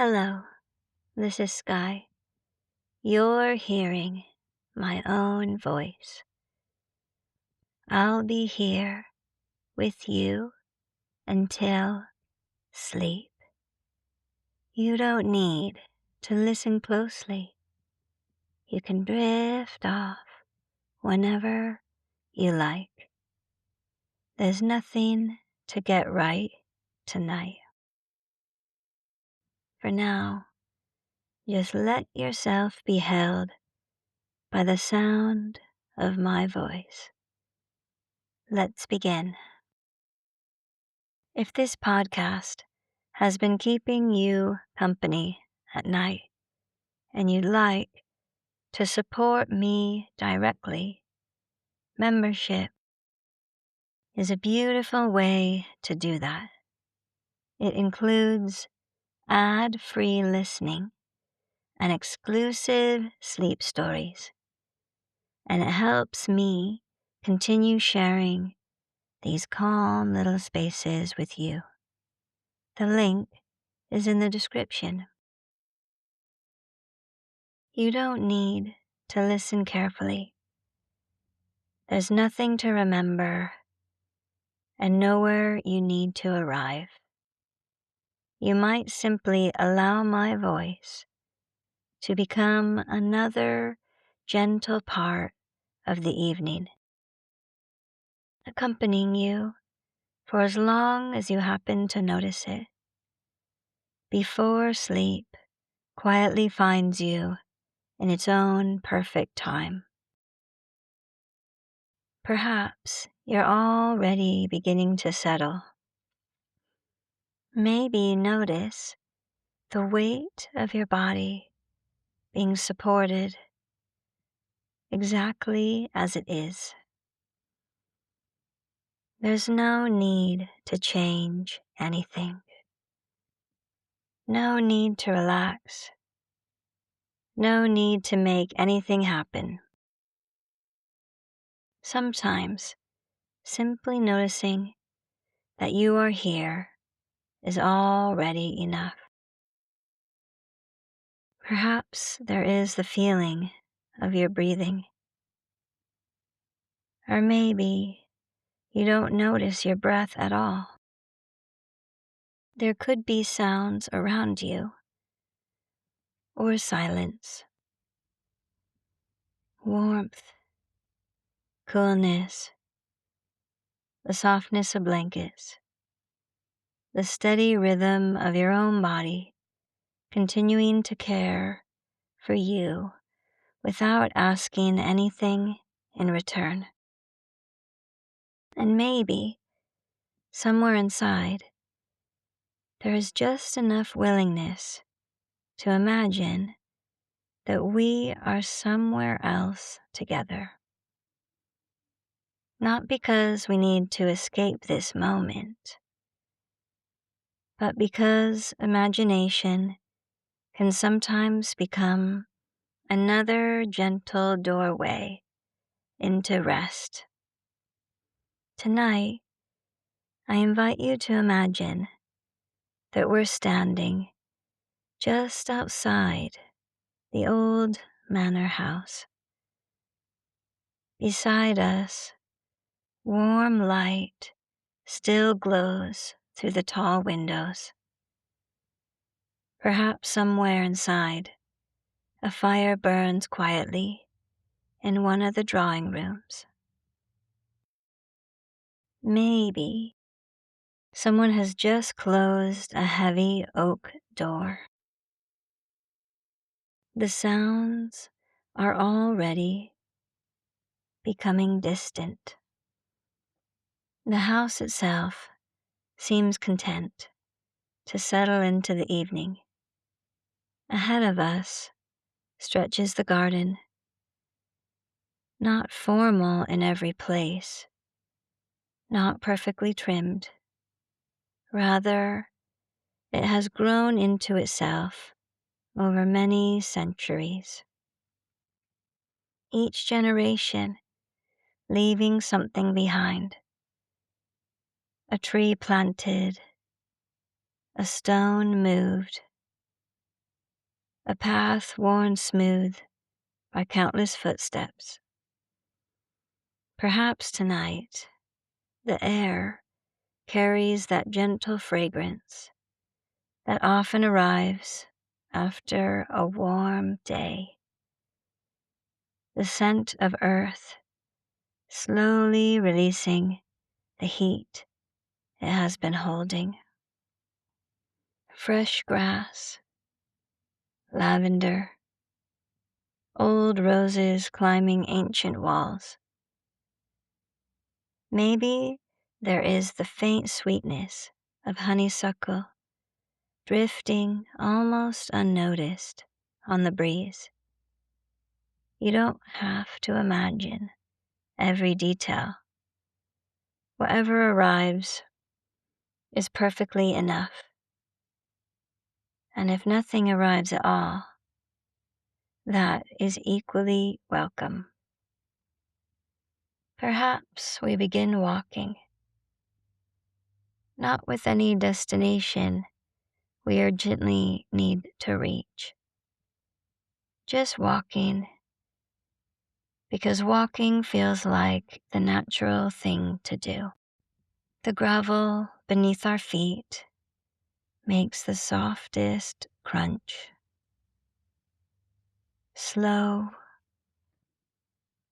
Hello, this is Sky. You're hearing my own voice. I'll be here with you until sleep. You don't need to listen closely. You can drift off whenever you like. There's nothing to get right tonight. For now, just let yourself be held by the sound of my voice. Let's begin. If this podcast has been keeping you company at night and you'd like to support me directly, membership is a beautiful way to do that. It includes ad-free listening and exclusive sleep stories, and it helps me continue sharing these calm little spaces with you. The link is in the description. You don't need to listen carefully. There's nothing to remember and nowhere you need to arrive. You might simply allow my voice to become another gentle part of the evening, accompanying you for as long as you happen to notice it, before sleep quietly finds you in its own perfect time. Perhaps you're already beginning to settle. Maybe notice the weight of your body being supported exactly as it is. There's no need to change anything. No need to relax. No need to make anything happen. Sometimes, simply noticing that you are here is already enough. Perhaps there is the feeling of your breathing. Or maybe you don't notice your breath at all. There could be sounds around you, or silence, warmth, coolness, the softness of blankets, the steady rhythm of your own body continuing to care for you without asking anything in return. And maybe, somewhere inside, there is just enough willingness to imagine that we are somewhere else together. Not because we need to escape this moment, but because imagination can sometimes become another gentle doorway into rest. Tonight, I invite you to imagine that we're standing just outside the old manor house. Beside us, warm light still glows through the tall windows. Perhaps somewhere inside, a fire burns quietly in one of the drawing rooms. Maybe someone has just closed a heavy oak door. The sounds are already becoming distant. The house itself seems content to settle into the evening. Ahead of us stretches the garden, not formal in every place, not perfectly trimmed. Rather, it has grown into itself over many centuries. Each generation leaving something behind. A tree planted, a stone moved, a path worn smooth by countless footsteps. Perhaps tonight the air carries that gentle fragrance that often arrives after a warm day, the scent of earth slowly releasing the heat it has been holding. Fresh grass, lavender, old roses climbing ancient walls. Maybe there is the faint sweetness of honeysuckle drifting almost unnoticed on the breeze. You don't have to imagine every detail. Whatever arrives is perfectly enough. And if nothing arrives at all, that is equally welcome. Perhaps we begin walking, not with any destination we urgently need to reach. Just walking, because walking feels like the natural thing to do. The gravel beneath our feet makes the softest crunch. Slow,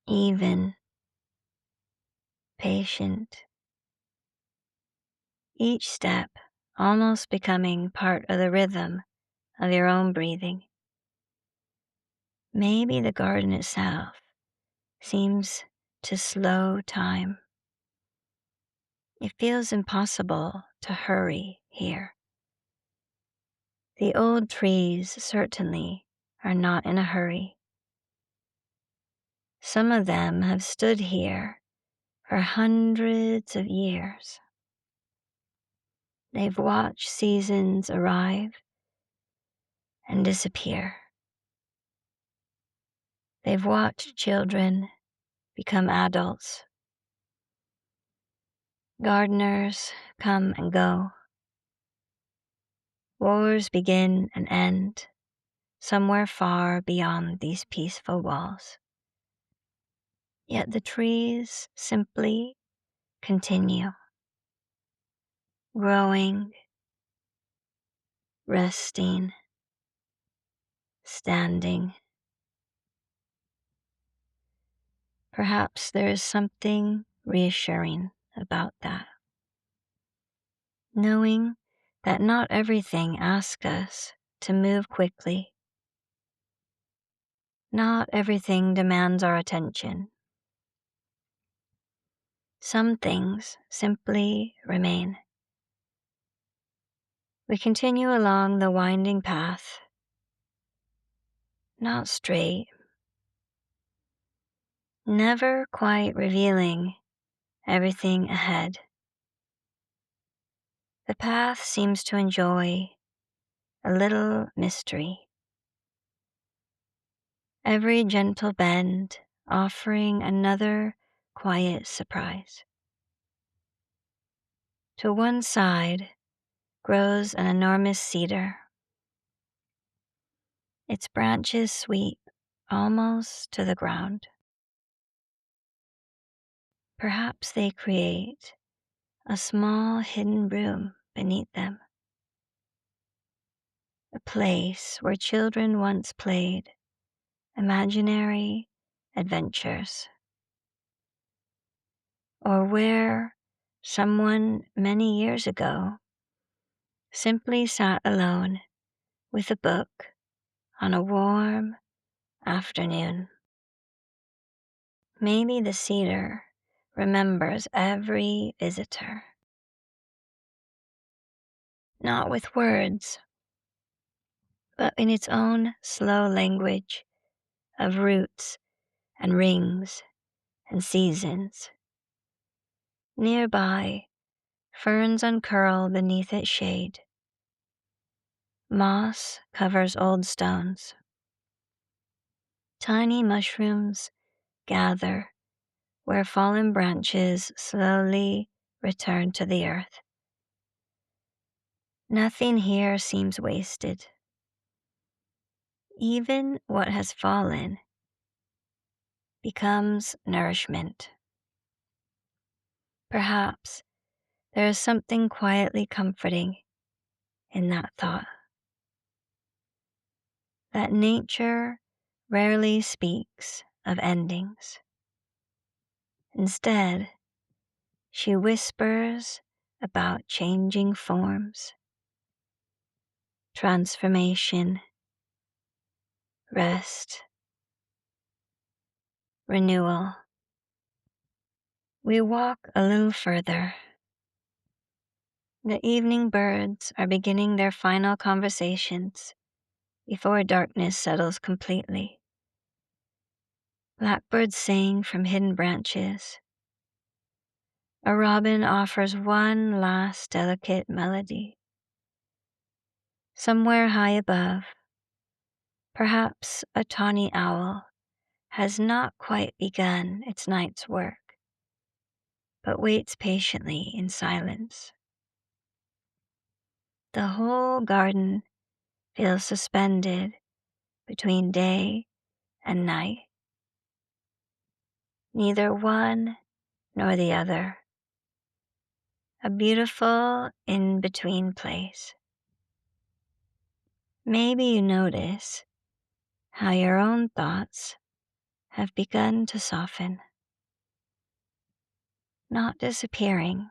even, patient. Each step almost becoming part of the rhythm of your own breathing. Maybe the garden itself seems to slow time. It feels impossible to hurry here. The old trees certainly are not in a hurry. Some of them have stood here for hundreds of years. They've watched seasons arrive and disappear. They've watched children become adults. Gardeners come and go. Wars begin and end somewhere far beyond these peaceful walls. Yet the trees simply continue, growing, resting, standing. Perhaps there is something reassuring about that. Knowing that not everything asks us to move quickly. Not everything demands our attention. Some things simply remain. We continue along the winding path, not straight, never quite revealing everything ahead. The path seems to enjoy a little mystery. Every gentle bend offering another quiet surprise. To one side grows an enormous cedar. Its branches sweep almost to the ground. Perhaps they create a small hidden room beneath them. A place where children once played imaginary adventures. Or where someone many years ago simply sat alone with a book on a warm afternoon. Maybe the cedar remembers every visitor. Not with words, but in its own slow language of roots and rings and seasons. Nearby, ferns uncurl beneath its shade. Moss covers old stones. Tiny mushrooms gather where fallen branches slowly return to the earth. Nothing here seems wasted. Even what has fallen becomes nourishment. Perhaps there is something quietly comforting in that thought, that nature rarely speaks of endings. Instead, she whispers about changing forms, transformation, rest, renewal. We walk a little further. The evening birds are beginning their final conversations before darkness settles completely. Blackbirds sing from hidden branches. A robin offers one last delicate melody. Somewhere high above, perhaps a tawny owl has not quite begun its night's work, but waits patiently in silence. The whole garden feels suspended between day and night. Neither one nor the other. A beautiful in-between place. Maybe you notice how your own thoughts have begun to soften, not disappearing,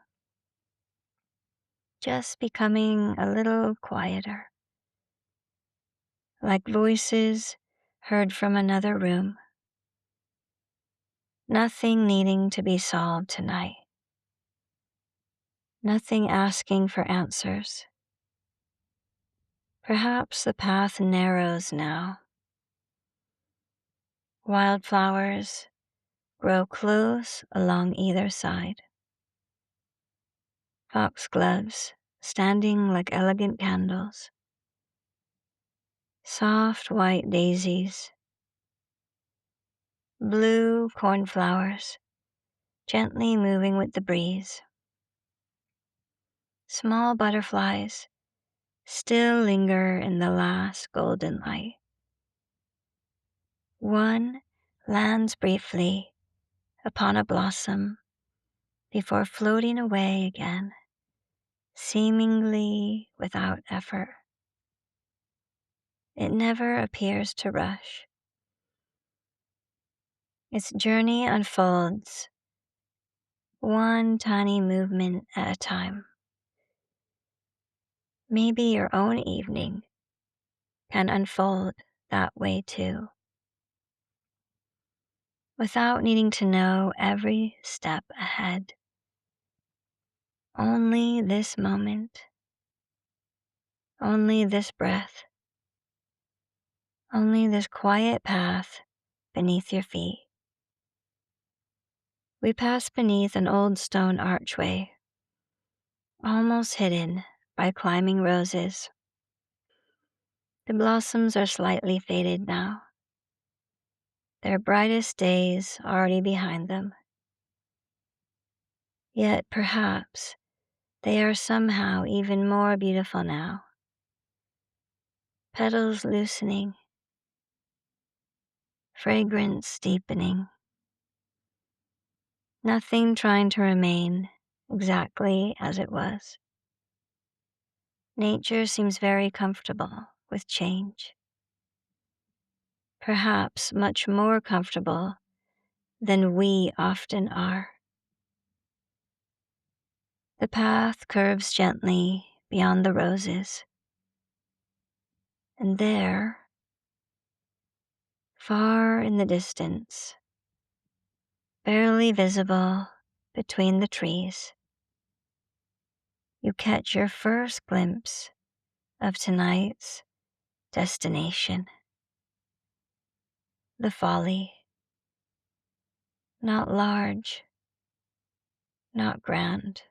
just becoming a little quieter, like voices heard from another room. Nothing needing to be solved tonight. Nothing asking for answers. Perhaps the path narrows now. Wildflowers grow close along either side. Foxgloves standing like elegant candles. Soft white daisies. Blue cornflowers gently moving with the breeze. Small butterflies still linger in the last golden light. One lands briefly upon a blossom before floating away again, seemingly without effort. It never appears to rush. Its journey unfolds, one tiny movement at a time. Maybe your own evening can unfold that way too, without needing to know every step ahead. Only this moment, only this breath, only this quiet path beneath your feet. We pass beneath an old stone archway, almost hidden by climbing roses. The blossoms are slightly faded now, their brightest days already behind them. Yet perhaps they are somehow even more beautiful now. Petals loosening, fragrance deepening. Nothing trying to remain exactly as it was. Nature seems very comfortable with change. Perhaps much more comfortable than we often are. The path curves gently beyond the roses. And there, far in the distance, barely visible between the trees, you catch your first glimpse of tonight's destination. The Folly. Not large, not grand,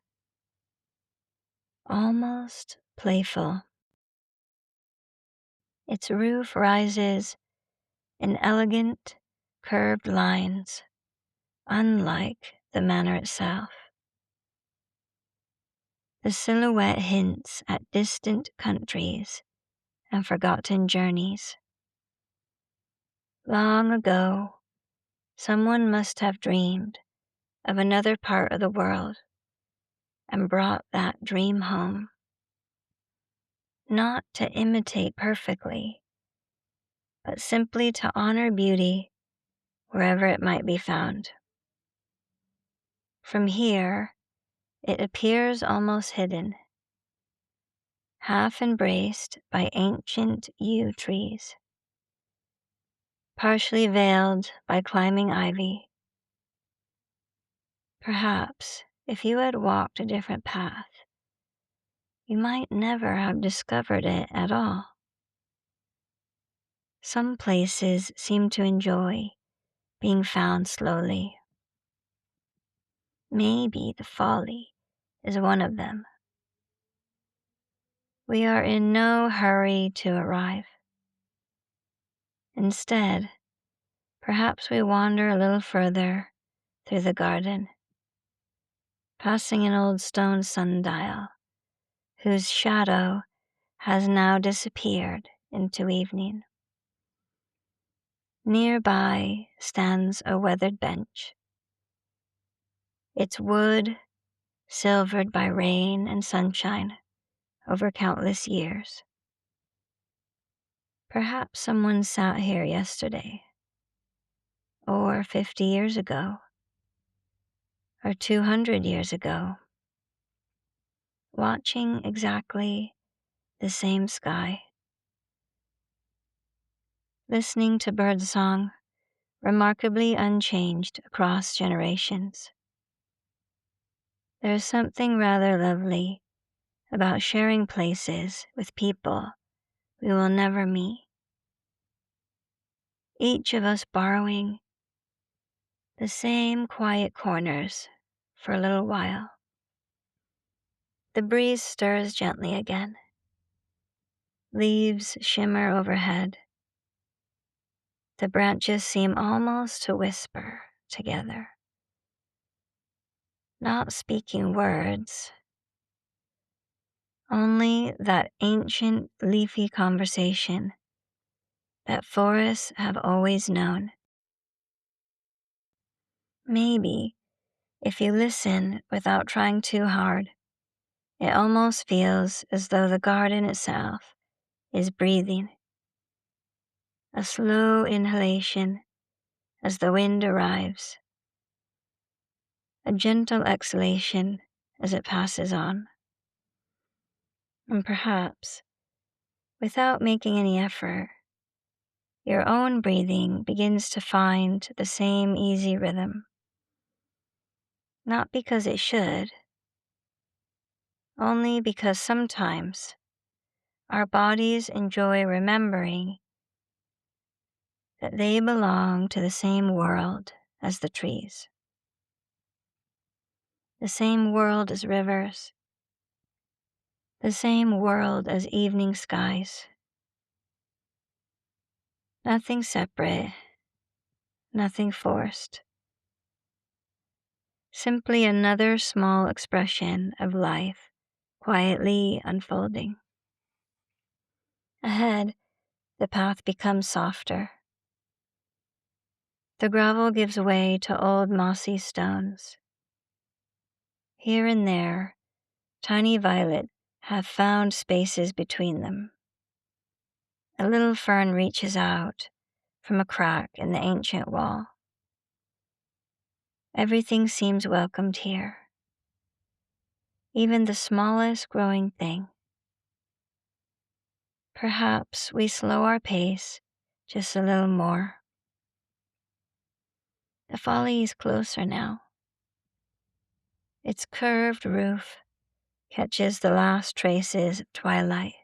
almost playful. Its roof rises in elegant, curved lines, unlike the manor itself. The silhouette hints at distant countries and forgotten journeys. Long ago, someone must have dreamed of another part of the world and brought that dream home, not to imitate perfectly, but simply to honor beauty wherever it might be found. From here, it appears almost hidden, half embraced by ancient yew trees, partially veiled by climbing ivy. Perhaps if you had walked a different path, you might never have discovered it at all. Some places seem to enjoy being found slowly. Maybe the Folly is one of them. We are in no hurry to arrive. Instead, perhaps we wander a little further through the garden, passing an old stone sundial whose shadow has now disappeared into evening. Nearby stands a weathered bench, its wood silvered by rain and sunshine over countless years. Perhaps someone sat here yesterday, or 50 years ago, or 200 years ago, watching exactly the same sky, listening to birdsong remarkably unchanged across generations. There's something rather lovely about sharing places with people we will never meet, each of us borrowing the same quiet corners for a little while. The breeze stirs gently again. Leaves shimmer overhead. The branches seem almost to whisper together, not speaking words, only that ancient leafy conversation that forests have always known. Maybe, if you listen without trying too hard, it almost feels as though the garden itself is breathing. A slow inhalation as the wind arrives, a gentle exhalation as it passes on. And perhaps, without making any effort, your own breathing begins to find the same easy rhythm. Not because it should, only because sometimes our bodies enjoy remembering that they belong to the same world as the trees, the same world as rivers, the same world as evening skies. Nothing separate, nothing forced. Simply another small expression of life quietly unfolding. Ahead, the path becomes softer. The gravel gives way to old mossy stones. Here and there, tiny violets have found spaces between them. A little fern reaches out from a crack in the ancient wall. Everything seems welcomed here, even the smallest growing thing. Perhaps we slow our pace just a little more. The Folly is closer now. Its curved roof catches the last traces of twilight.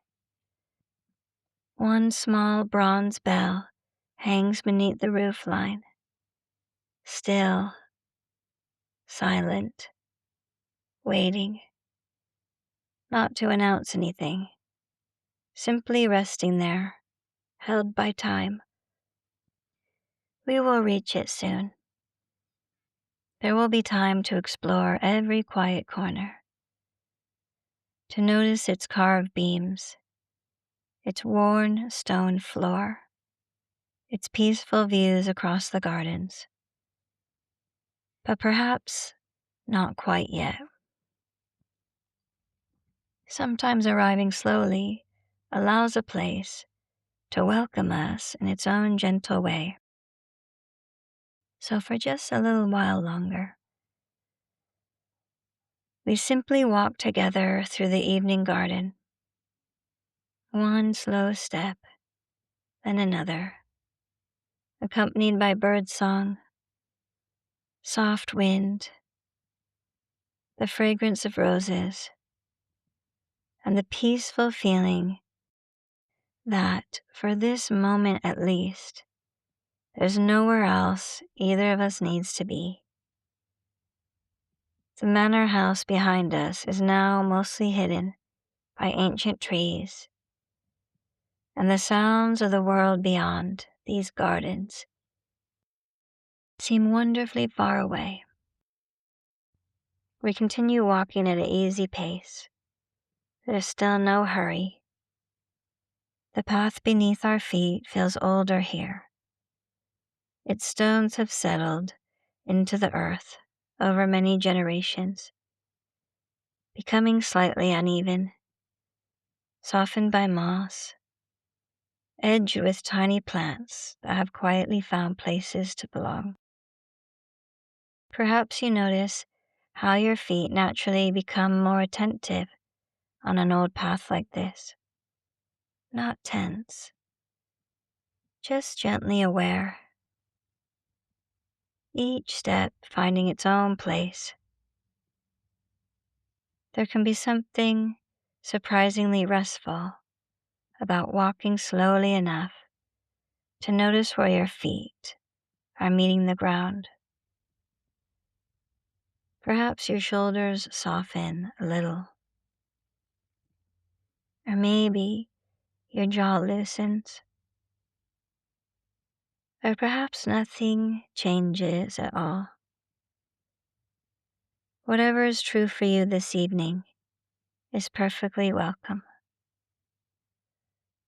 One small bronze bell hangs beneath the roof line, still, silent, waiting, not to announce anything, simply resting there, held by time. We will reach it soon. There will be time to explore every quiet corner, to notice its carved beams, its worn stone floor, its peaceful views across the gardens. But perhaps not quite yet. Sometimes arriving slowly allows a place to welcome us in its own gentle way. So for just a little while longer, we simply walk together through the evening garden, one slow step, then another, accompanied by birdsong, soft wind, the fragrance of roses, and the peaceful feeling that, for this moment at least, there's nowhere else either of us needs to be. The manor house behind us is now mostly hidden by ancient trees, and the sounds of the world beyond these gardens seem wonderfully far away. We continue walking at an easy pace. There's still no hurry. The path beneath our feet feels older here. Its stones have settled into the earth over many generations, becoming slightly uneven, softened by moss, edged with tiny plants that have quietly found places to belong. Perhaps you notice how your feet naturally become more attentive on an old path like this. Not tense, just gently aware, each step finding its own place. There can be something surprisingly restful about walking slowly enough to notice where your feet are meeting the ground. Perhaps your shoulders soften a little, or maybe your jaw loosens, or perhaps nothing changes at all. Whatever is true for you this evening is perfectly welcome.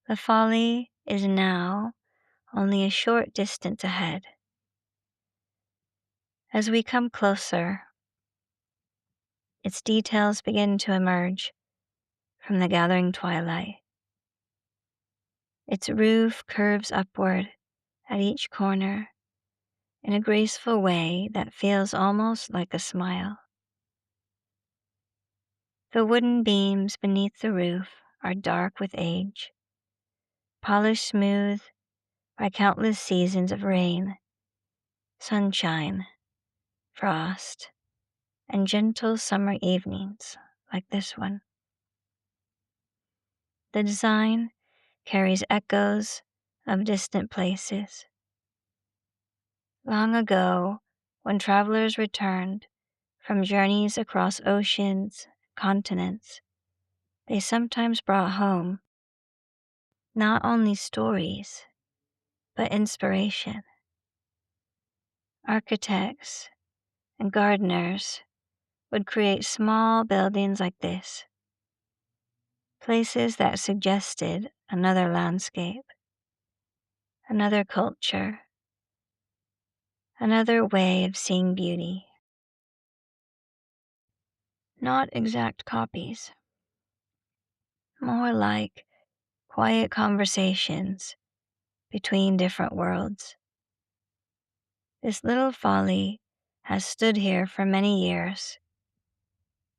The Folly is now only a short distance ahead. As we come closer, its details begin to emerge from the gathering twilight. Its roof curves upward at each corner in a graceful way that feels almost like a smile. The wooden beams beneath the roof are dark with age, polished smooth by countless seasons of rain, sunshine, frost, and gentle summer evenings like this one. The design carries echoes of distant places. Long ago, when travelers returned from journeys across oceans, continents, they sometimes brought home not only stories, but inspiration. Architects and gardeners would create small buildings like this, places that suggested another landscape, another culture, another way of seeing beauty. Not exact copies, more like quiet conversations between different worlds. This little folly has stood here for many years,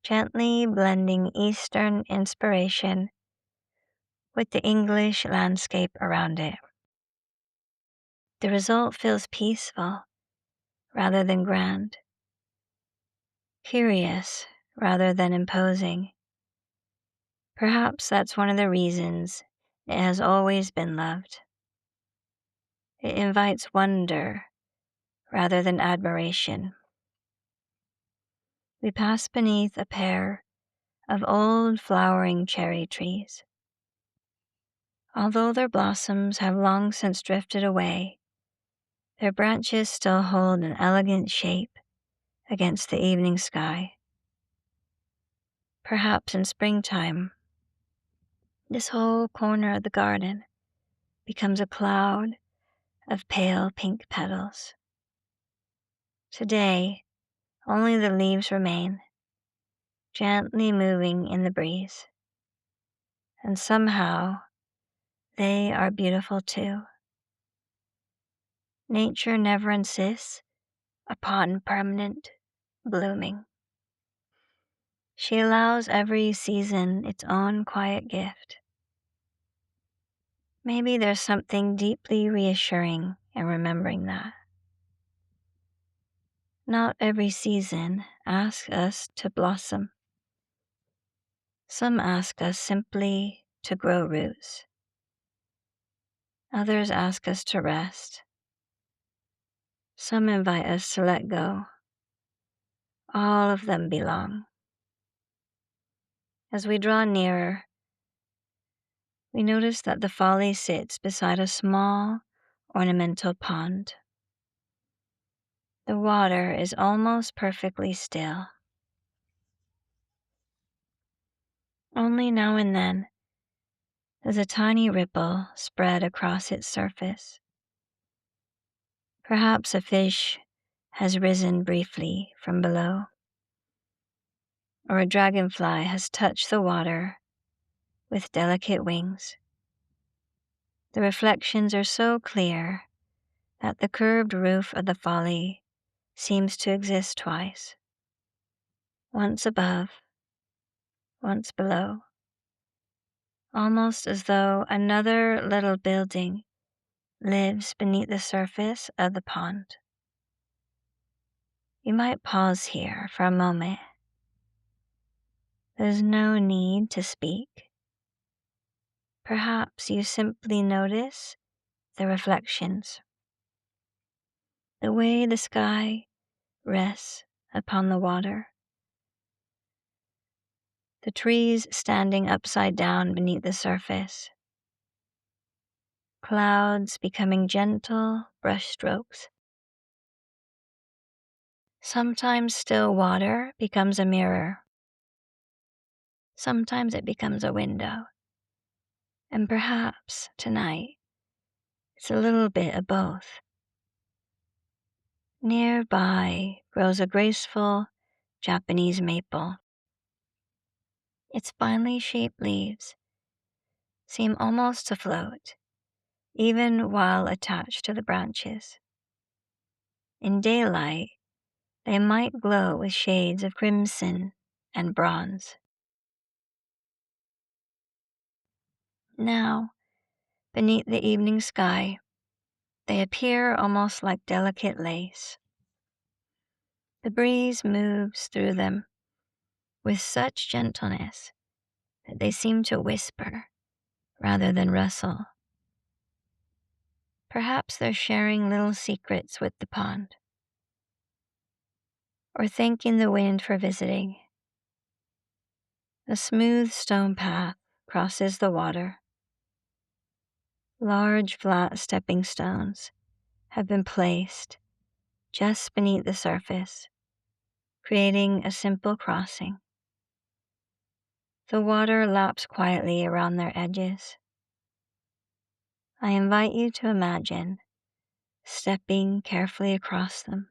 gently blending Eastern inspiration with the English landscape around it. The result feels peaceful rather than grand, curious rather than imposing. Perhaps that's one of the reasons it has always been loved. It invites wonder rather than admiration. We pass beneath a pair of old flowering cherry trees. Although their blossoms have long since drifted away, their branches still hold an elegant shape against the evening sky. Perhaps in springtime, this whole corner of the garden becomes a cloud of pale pink petals. Today, only the leaves remain, gently moving in the breeze. And somehow, they are beautiful too. Nature never insists upon permanent blooming. She allows every season its own quiet gift. Maybe there's something deeply reassuring in remembering that. Not every season asks us to blossom. Some ask us simply to grow roots. Others ask us to rest. Some invite us to let go. All of them belong. As we draw nearer, we notice that the Folly sits beside a small, ornamental pond. The water is almost perfectly still. Only now and then does a tiny ripple spread across its surface. Perhaps a fish has risen briefly from below, or a dragonfly has touched the water with delicate wings. The reflections are so clear that the curved roof of the Folly seems to exist twice, once above, once below, almost as though another little building lives beneath the surface of the pond. You might pause here for a moment. There's no need to speak. Perhaps you simply notice the reflections, the way the sky rests upon the water, the trees standing upside down beneath the surface, clouds becoming gentle brushstrokes. Sometimes still water becomes a mirror. Sometimes it becomes a window. And perhaps tonight it's a little bit of both. Nearby grows a graceful Japanese maple. Its finely shaped leaves seem almost to float, even while attached to the branches. In daylight, they might glow with shades of crimson and bronze. Now, beneath the evening sky, they appear almost like delicate lace. The breeze moves through them with such gentleness that they seem to whisper rather than rustle. Perhaps they're sharing little secrets with the pond, or thanking the wind for visiting. A smooth stone path crosses the water. Large flat stepping stones have been placed just beneath the surface, creating a simple crossing. The water laps quietly around their edges. I invite you to imagine stepping carefully across them,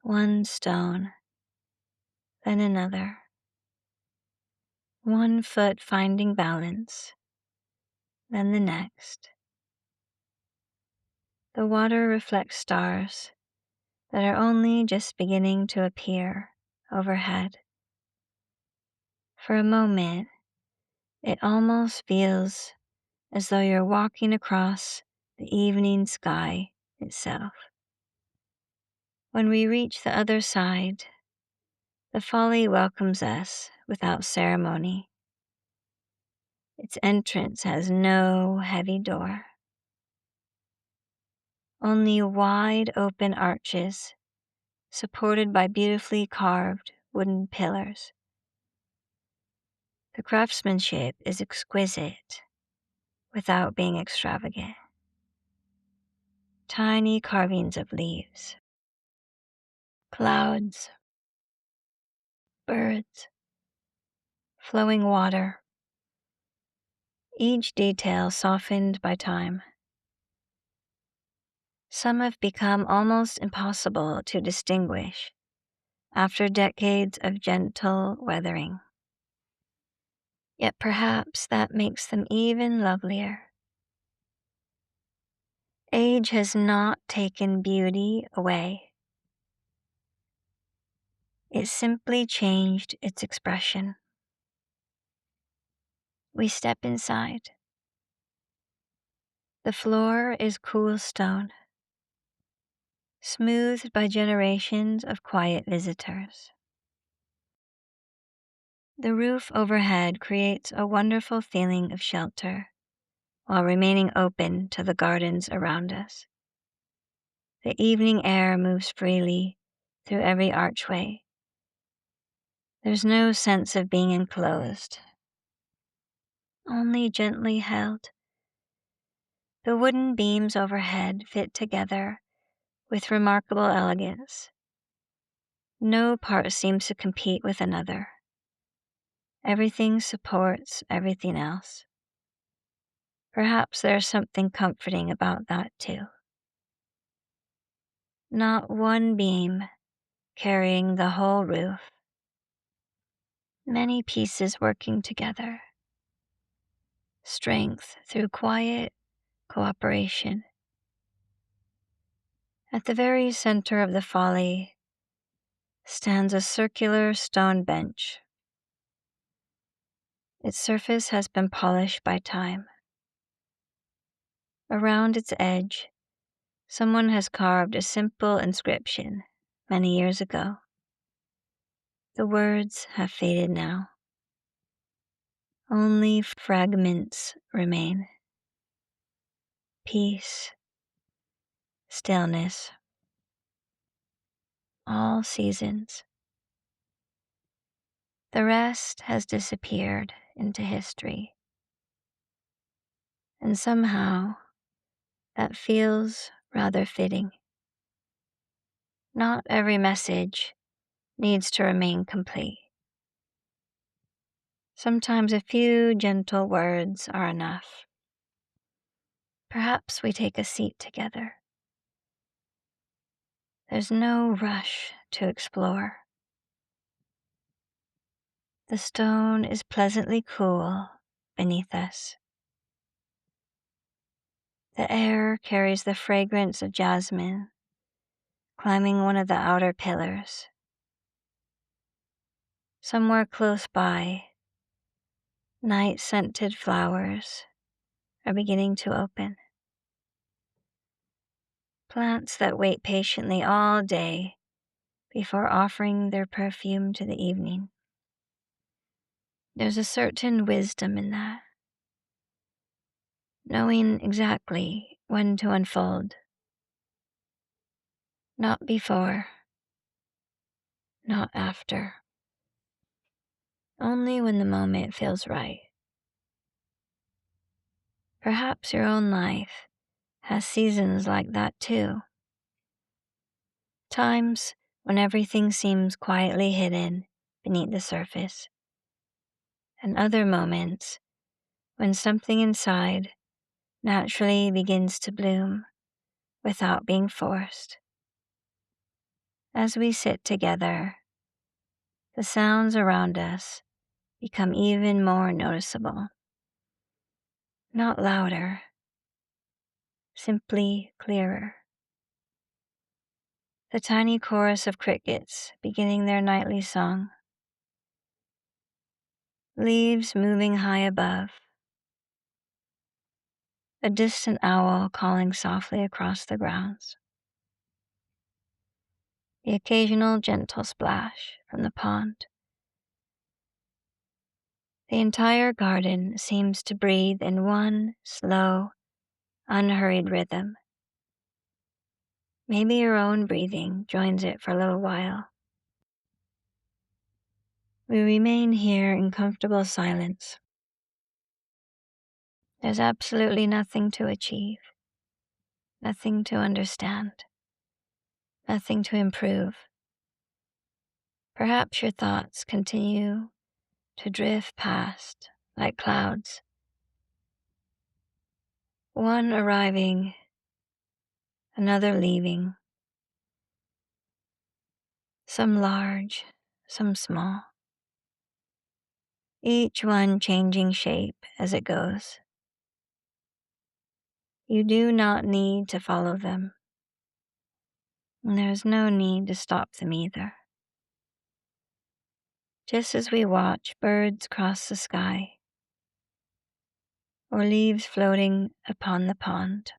one stone, then another, one foot finding balance, then the next. The water reflects stars that are only just beginning to appear overhead. For a moment, it almost feels as though you're walking across the evening sky itself. When we reach the other side, the Folly welcomes us without ceremony. Its entrance has no heavy door, only wide open arches supported by beautifully carved wooden pillars. The craftsmanship is exquisite without being extravagant. Tiny carvings of leaves, clouds, birds, flowing water, each detail softened by time. Some have become almost impossible to distinguish after decades of gentle weathering. Yet perhaps that makes them even lovelier. Age has not taken beauty away. It simply changed its expression. We step inside. The floor is cool stone, smoothed by generations of quiet visitors. The roof overhead creates a wonderful feeling of shelter while remaining open to the gardens around us. The evening air moves freely through every archway. There's no sense of being enclosed, only gently held. The wooden beams overhead fit together with remarkable elegance. No part seems to compete with another. Everything supports everything else. Perhaps there's something comforting about that too. Not one beam carrying the whole roof. Many pieces working together. Strength through quiet cooperation. At the very center of the Folly stands a circular stone bench. Its surface has been polished by time. Around its edge, someone has carved a simple inscription many years ago. The words have faded now. Only fragments remain. Peace, stillness, all seasons. The rest has disappeared into history. And somehow, that feels rather fitting. Not every message needs to remain complete. Sometimes a few gentle words are enough. Perhaps we take a seat together. There's no rush to explore. The stone is pleasantly cool beneath us. The air carries the fragrance of jasmine, climbing one of the outer pillars. Somewhere close by, night-scented flowers are beginning to open. Plants that wait patiently all day before offering their perfume to the evening. There's a certain wisdom in that, knowing exactly when to unfold. Not before, not after. Only when the moment feels right. Perhaps your own life has seasons like that too. Times when everything seems quietly hidden beneath the surface. And other moments when something inside naturally begins to bloom without being forced. As we sit together, the sounds around us become even more noticeable. Not louder, simply clearer. The tiny chorus of crickets beginning their nightly song. Leaves moving high above. A distant owl calling softly across the grounds. The occasional gentle splash from the pond. The entire garden seems to breathe in one slow, unhurried rhythm. Maybe your own breathing joins it for a little while. We remain here in comfortable silence. There's absolutely nothing to achieve, nothing to understand, nothing to improve. Perhaps your thoughts continue to drift past like clouds, one arriving another leaving, some large, some small, each one changing shape as it goes. You do not need to follow them, and there's no need to stop them either. Just as we watch birds cross the sky, or leaves floating upon the pond,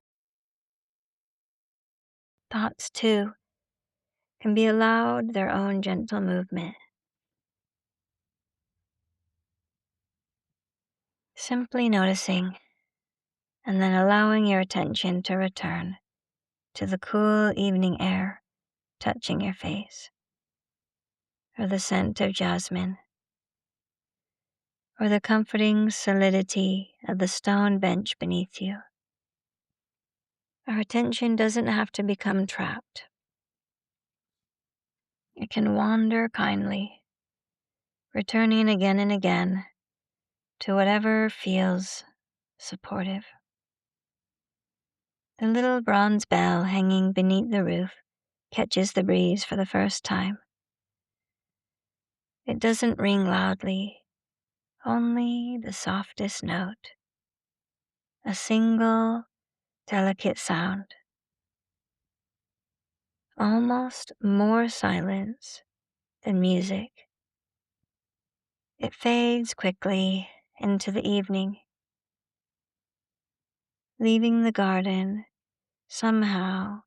thoughts too can be allowed their own gentle movement. Simply noticing and then allowing your attention to return to the cool evening air touching your face, or the scent of jasmine, or the comforting solidity of the stone bench beneath you. Our attention doesn't have to become trapped. It can wander kindly, returning again and again to whatever feels supportive. The little bronze bell hanging beneath the roof catches the breeze for the first time. It doesn't ring loudly, only the softest note, a single delicate sound, almost more silence than music. It fades quickly into the evening, leaving the garden somehow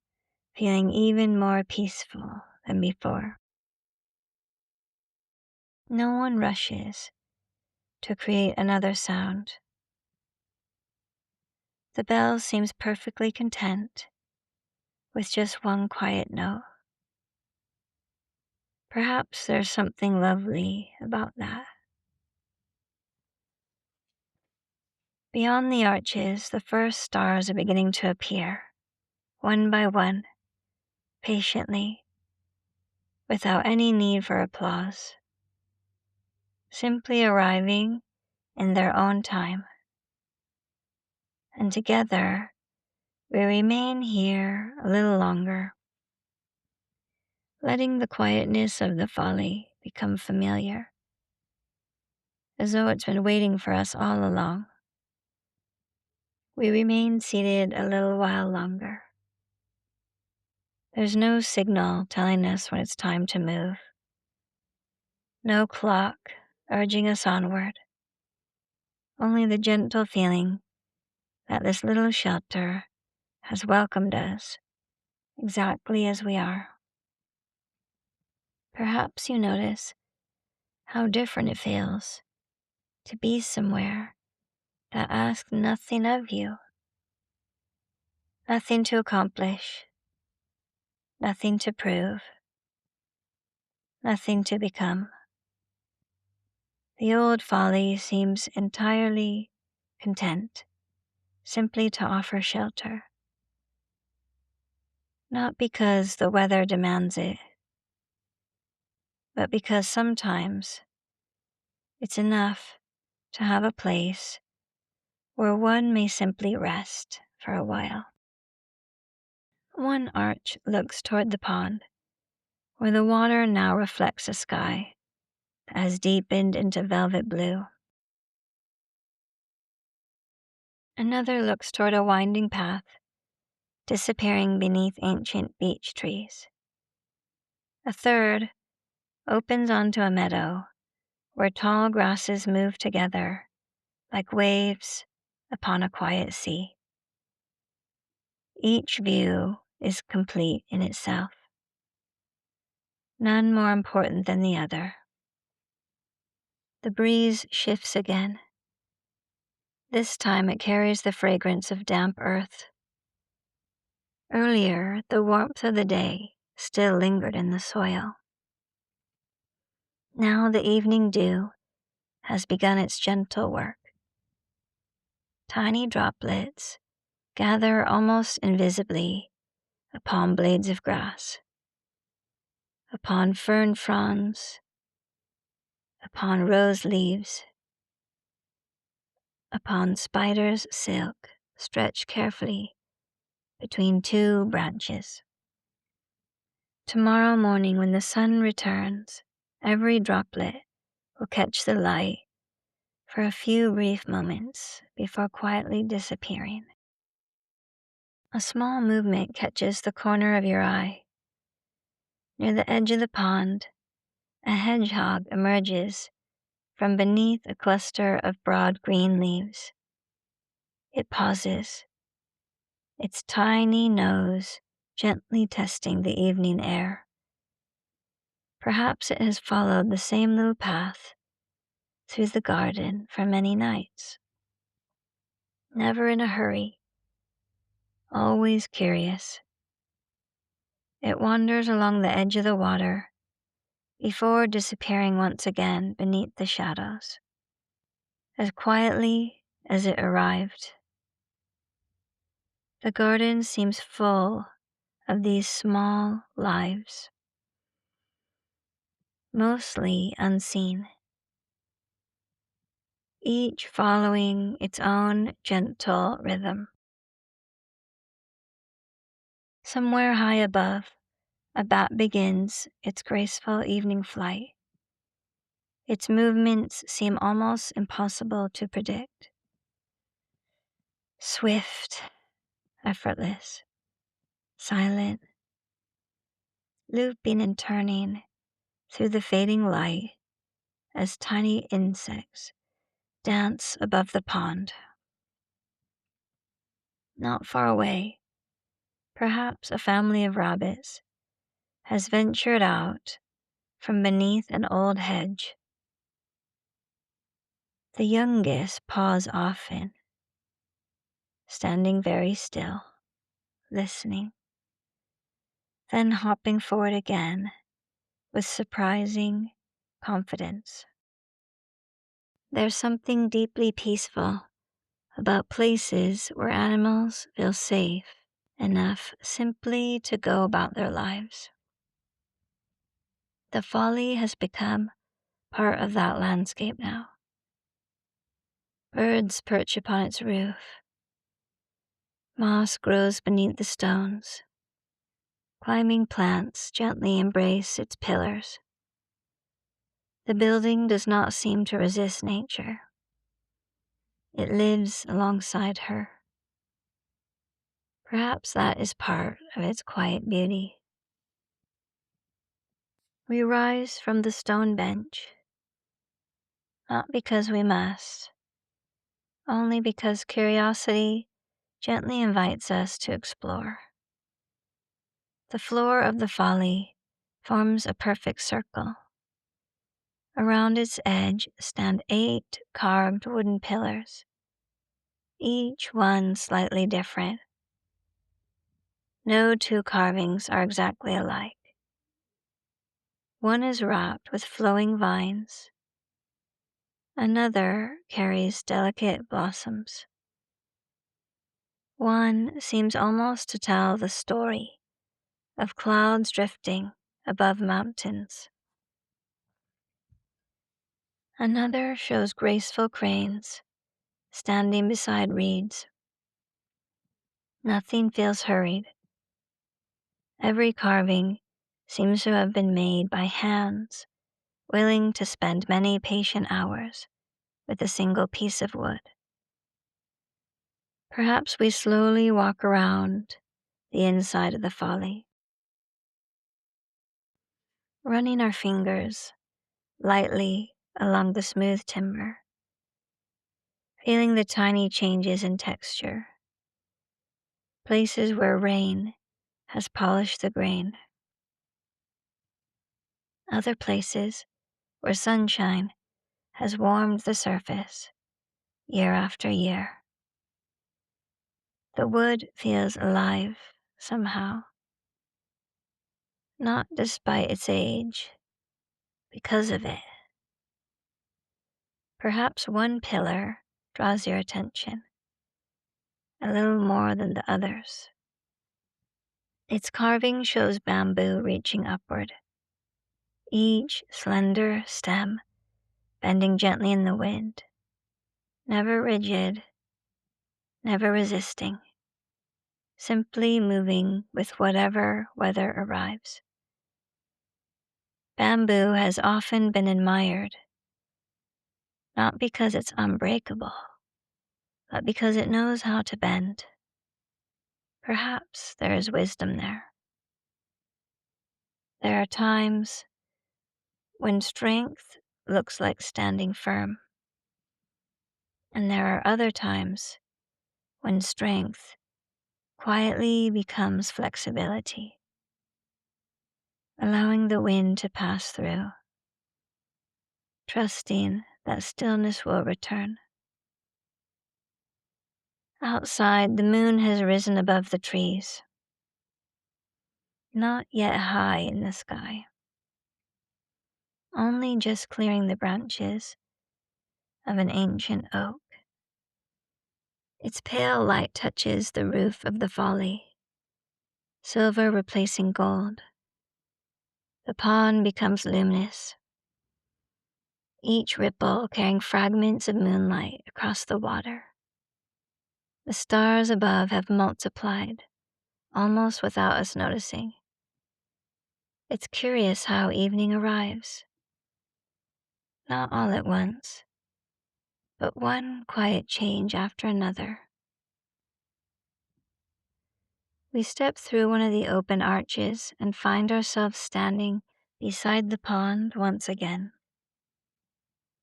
feeling even more peaceful than before. No one rushes to create another sound. The bell seems perfectly content with just one quiet note. Perhaps there's something lovely about that. Beyond the arches, the first stars are beginning to appear, one by one, patiently, without any need for applause, simply arriving in their own time. And together, we remain here a little longer, letting the quietness of the folly become familiar, as though it's been waiting for us all along. We remain seated a little while longer. There's no signal telling us when it's time to move, no clock urging us onward, only the gentle feeling that this little shelter has welcomed us exactly as we are. Perhaps you notice how different it feels to be somewhere that asks nothing of you, nothing to accomplish, nothing to prove, nothing to become. The old folly seems entirely content simply to offer shelter, not because the weather demands it, but because sometimes it's enough to have a place where one may simply rest for a while. One arch looks toward the pond, where the water now reflects a sky that has deepened into velvet blue. Another looks toward a winding path, disappearing beneath ancient beech trees. A third opens onto a meadow where tall grasses move together like waves upon a quiet sea. Each view is complete in itself, none more important than the other. The breeze shifts again. This time it carries the fragrance of damp earth. Earlier, the warmth of the day still lingered in the soil. Now the evening dew has begun its gentle work. Tiny droplets gather almost invisibly upon blades of grass, upon fern fronds, upon rose leaves, upon spider's silk stretched carefully between two branches. Tomorrow morning, when the sun returns, every droplet will catch the light for a few brief moments before quietly disappearing. A small movement catches the corner of your eye. Near the edge of the pond, a hedgehog emerges from beneath a cluster of broad green leaves. It pauses, its tiny nose gently testing the evening air. Perhaps it has followed the same little path through the garden for many nights. Never in a hurry, always curious. It wanders along the edge of the water before disappearing once again beneath the shadows, as quietly as it arrived. The garden seems full of these small lives, mostly unseen, each following its own gentle rhythm. Somewhere high above, a bat begins its graceful evening flight. Its movements seem almost impossible to predict. Swift, effortless, silent, looping and turning through the fading light as tiny insects dance above the pond. Not far away, perhaps a family of rabbits has ventured out from beneath an old hedge. The youngest pause often, standing very still, listening, then hopping forward again with surprising confidence. There's something deeply peaceful about places where animals feel safe enough simply to go about their lives. The Folly has become part of that landscape now. Birds perch upon its roof. Moss grows beneath the stones. Climbing plants gently embrace its pillars. The building does not seem to resist nature. It lives alongside her. Perhaps that is part of its quiet beauty. We rise from the stone bench, not because we must, only because curiosity gently invites us to explore. The floor of the Folly forms a perfect circle. Around its edge stand 8 carved wooden pillars, each one slightly different. No two carvings are exactly alike. One is wrapped with flowing vines. Another carries delicate blossoms. One seems almost to tell the story of clouds drifting above mountains. Another shows graceful cranes standing beside reeds. Nothing feels hurried. Every carving seems to have been made by hands willing to spend many patient hours with a single piece of wood. Perhaps we slowly walk around the inside of the Folly, running our fingers lightly along the smooth timber, feeling the tiny changes in texture, places where rain has polished the grain, other places where sunshine has warmed the surface year after year. The wood feels alive somehow, not despite its age, because of it. Perhaps one pillar draws your attention a little more than the others. Its carving shows bamboo reaching upward, each slender stem bending gently in the wind, never rigid, never resisting, simply moving with whatever weather arrives. Bamboo has often been admired, not because it's unbreakable, but because it knows how to bend. Perhaps there is wisdom there. There are times when strength looks like standing firm, and there are other times when strength quietly becomes flexibility, allowing the wind to pass through, trusting that stillness will return. Outside, the moon has risen above the trees, not yet high in the sky, only just clearing the branches of an ancient oak. Its pale light touches the roof of the Folly, silver replacing gold. The pond becomes luminous, each ripple carrying fragments of moonlight across the water. The stars above have multiplied, almost without us noticing. It's curious how evening arrives, not all at once, but one quiet change after another. We step through one of the open arches and find ourselves standing beside the pond once again.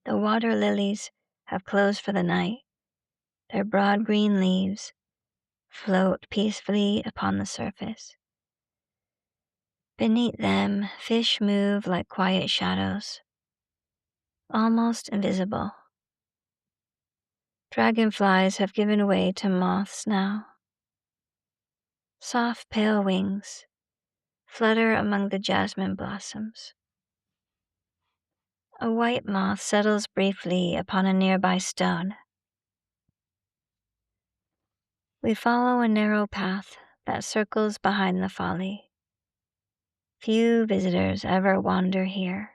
The water lilies have closed for the night. Their broad green leaves float peacefully upon the surface. Beneath them, fish move like quiet shadows, almost invisible. Dragonflies have given way to moths now. Soft pale wings flutter among the jasmine blossoms. A white moth settles briefly upon a nearby stone. We follow a narrow path that circles behind the Folly. Few visitors ever wander here.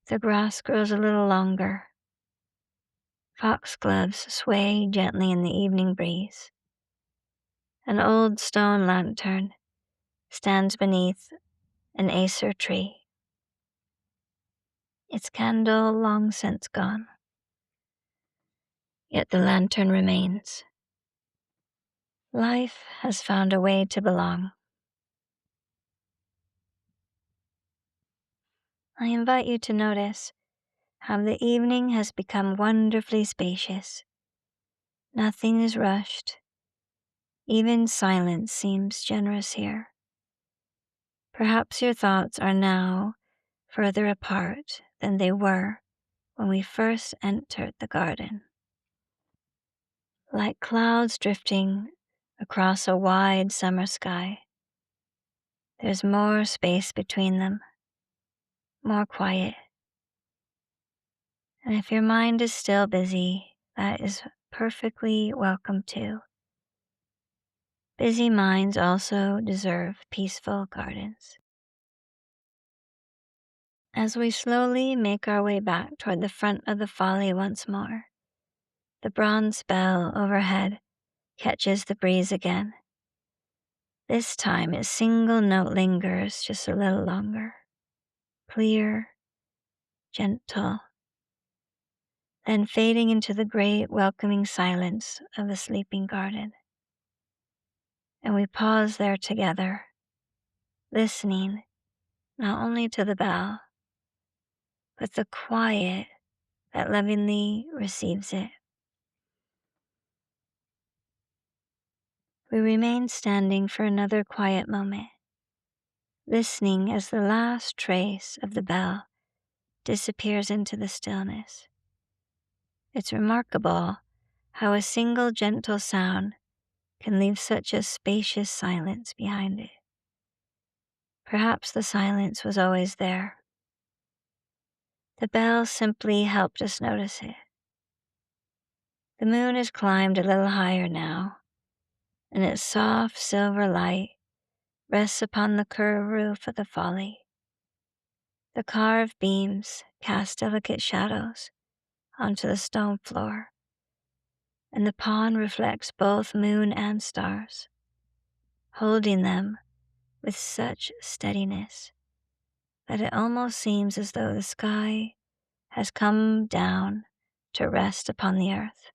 The grass grows a little longer. Foxgloves sway gently in the evening breeze. An old stone lantern stands beneath an acer tree, its candle long since gone. Yet the lantern remains. Life has found a way to belong. I invite you to notice how the evening has become wonderfully spacious. Nothing is rushed. Even silence seems generous here. Perhaps your thoughts are now further apart than they were when we first entered the garden. Like clouds drifting across a wide summer sky, there's more space between them, more quiet. And if your mind is still busy, that is perfectly welcome too. Busy minds also deserve peaceful gardens. As we slowly make our way back toward the front of the Folly once more, the bronze bell overhead catches the breeze again. This time its single note lingers just a little longer, clear, gentle, then fading into the great welcoming silence of the sleeping garden. And we pause there together, listening not only to the bell, but the quiet that lovingly receives it. We remain standing for another quiet moment, listening as the last trace of the bell disappears into the stillness. It's remarkable how a single gentle sound can leave such a spacious silence behind it. Perhaps the silence was always there. The bell simply helped us notice it. The moon has climbed a little higher now, and its soft silver light rests upon the curved roof of the Folly. The carved beams cast delicate shadows onto the stone floor, and the pond reflects both moon and stars. holding them with such steadiness that it almost seems as though the sky has come down to rest upon the earth.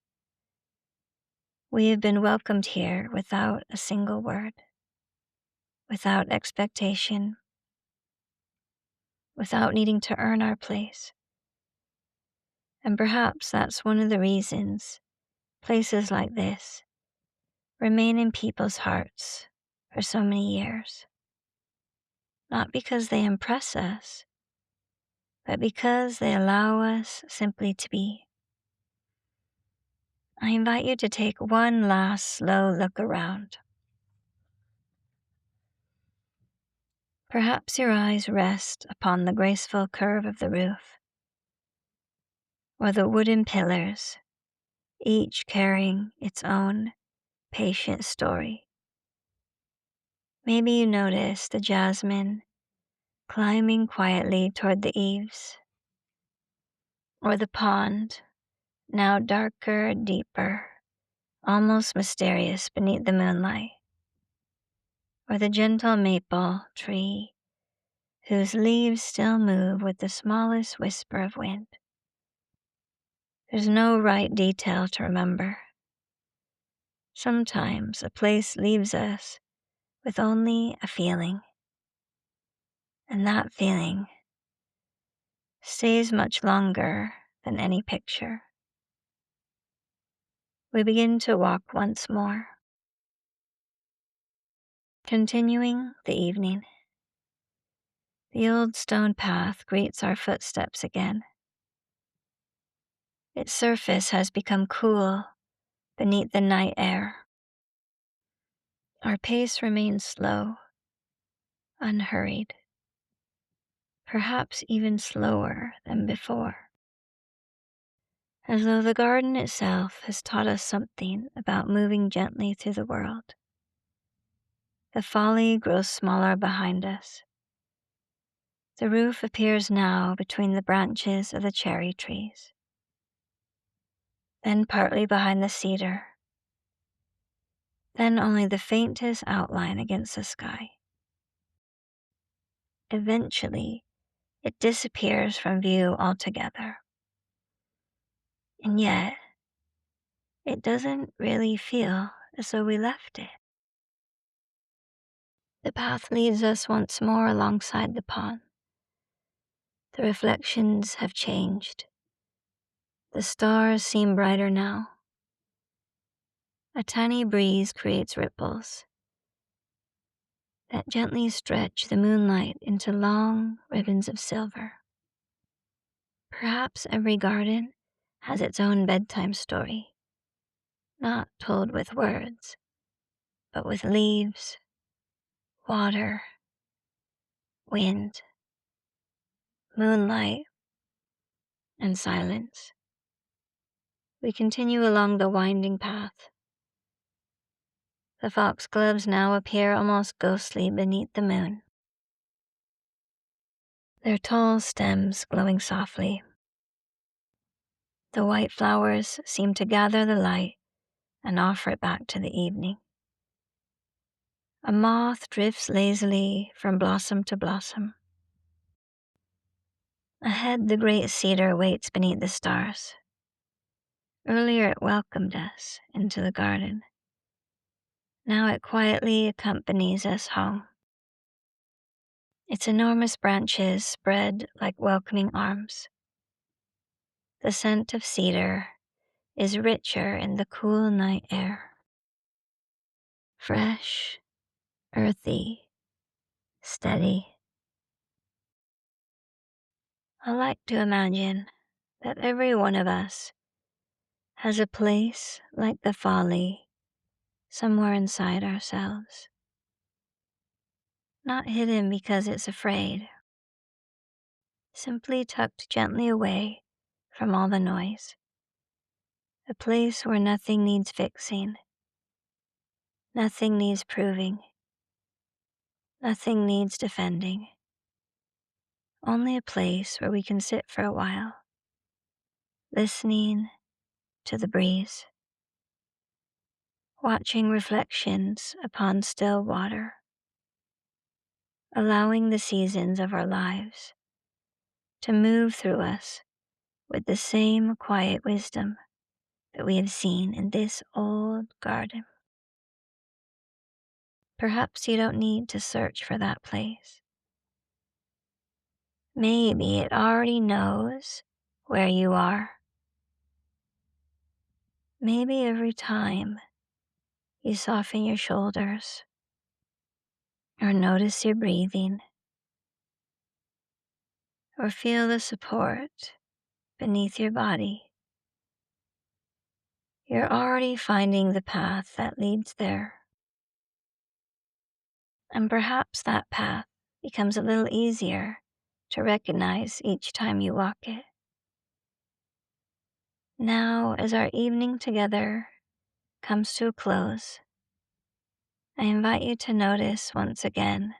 We have been welcomed here without a single word, without expectation, without needing to earn our place. And perhaps that's one of the reasons places like this remain in people's hearts for so many years. Not because they impress us, but because they allow us simply to be. I invite you to take one last slow look around. Perhaps your eyes rest upon the graceful curve of the roof, or the wooden pillars, each carrying its own patient story. Maybe you notice the jasmine climbing quietly toward the eaves, or the pond, now darker, deeper, almost mysterious beneath the moonlight, or the gentle maple tree whose leaves still move with the smallest whisper of wind. There's no right detail to remember. Sometimes a place leaves us with only a feeling, and that feeling stays much longer than any picture. We begin to walk once more, continuing the evening. The old stone path greets our footsteps again. Its surface has become cool beneath the night air. Our pace remains slow, unhurried, perhaps even slower than before, as though the garden itself has taught us something about moving gently through the world. The folly grows smaller behind us. The roof appears now between the branches of the cherry trees, then partly behind the cedar, then only the faintest outline against the sky. Eventually, it disappears from view altogether. And yet, it doesn't really feel as though we left it. The path leads us once more alongside the pond. The reflections have changed. The stars seem brighter now. A tiny breeze creates ripples that gently stretch the moonlight into long ribbons of silver. Perhaps every garden has its own bedtime story, not told with words, but with leaves, water, wind, moonlight, and silence. We continue along the winding path. The foxgloves now appear almost ghostly beneath the moon, their tall stems glowing softly. The white flowers seem to gather the light and offer it back to the evening. A moth drifts lazily from blossom to blossom. Ahead, the great cedar waits beneath the stars. Earlier it welcomed us into the garden. Now it quietly accompanies us home. Its enormous branches spread like welcoming arms. The scent of cedar is richer in the cool night air. Fresh, earthy, steady. I like to imagine that every one of us has a place like the folly somewhere inside ourselves. Not hidden because it's afraid, simply tucked gently away from all the noise. A place where nothing needs fixing, nothing needs proving, nothing needs defending. Only a place where we can sit for a while, listening to the breeze, watching reflections upon still water, allowing the seasons of our lives to move through us with the same quiet wisdom that we have seen in this old garden. Perhaps you don't need to search for that place. Maybe it already knows where you are. Maybe every time you soften your shoulders or notice your breathing or feel the support beneath your body, you're already finding the path that leads there. And perhaps that path becomes a little easier to recognize each time you walk it. Now, as our evening together comes to a close, I invite you to notice once again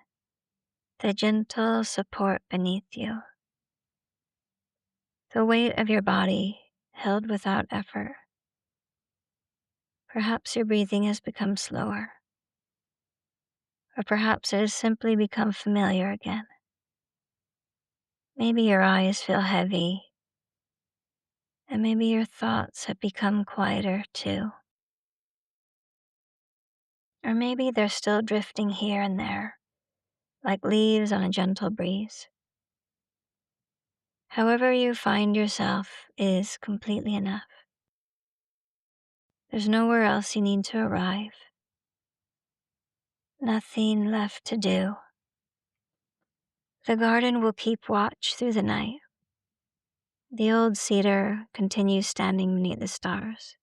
the gentle support beneath you, the weight of your body held without effort. Perhaps your breathing has become slower, or perhaps it has simply become familiar again. Maybe your eyes feel heavy, and maybe your thoughts have become quieter too. Or maybe they're still drifting here and there, like leaves on a gentle breeze. However you find yourself is completely enough. There's nowhere else you need to arrive. Nothing left to do. The garden will keep watch through the night. The old cedar continues standing beneath the stars.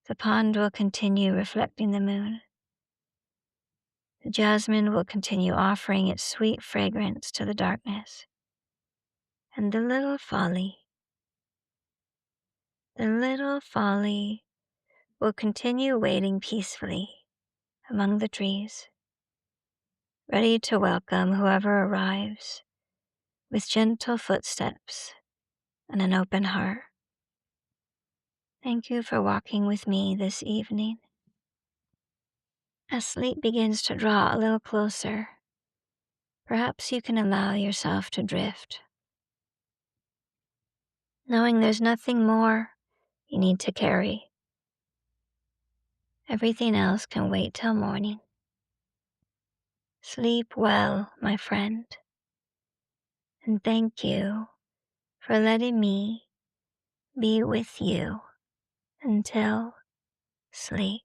The pond will continue reflecting the moon. The jasmine will continue offering its sweet fragrance to the darkness. And the little Folly will continue waiting peacefully among the trees, ready to welcome whoever arrives with gentle footsteps and an open heart. Thank you for walking with me this evening. As sleep begins to draw a little closer, perhaps you can allow yourself to drift, knowing there's nothing more you need to carry. Everything else can wait till morning. Sleep well, my friend, and thank you for letting me be with you until sleep.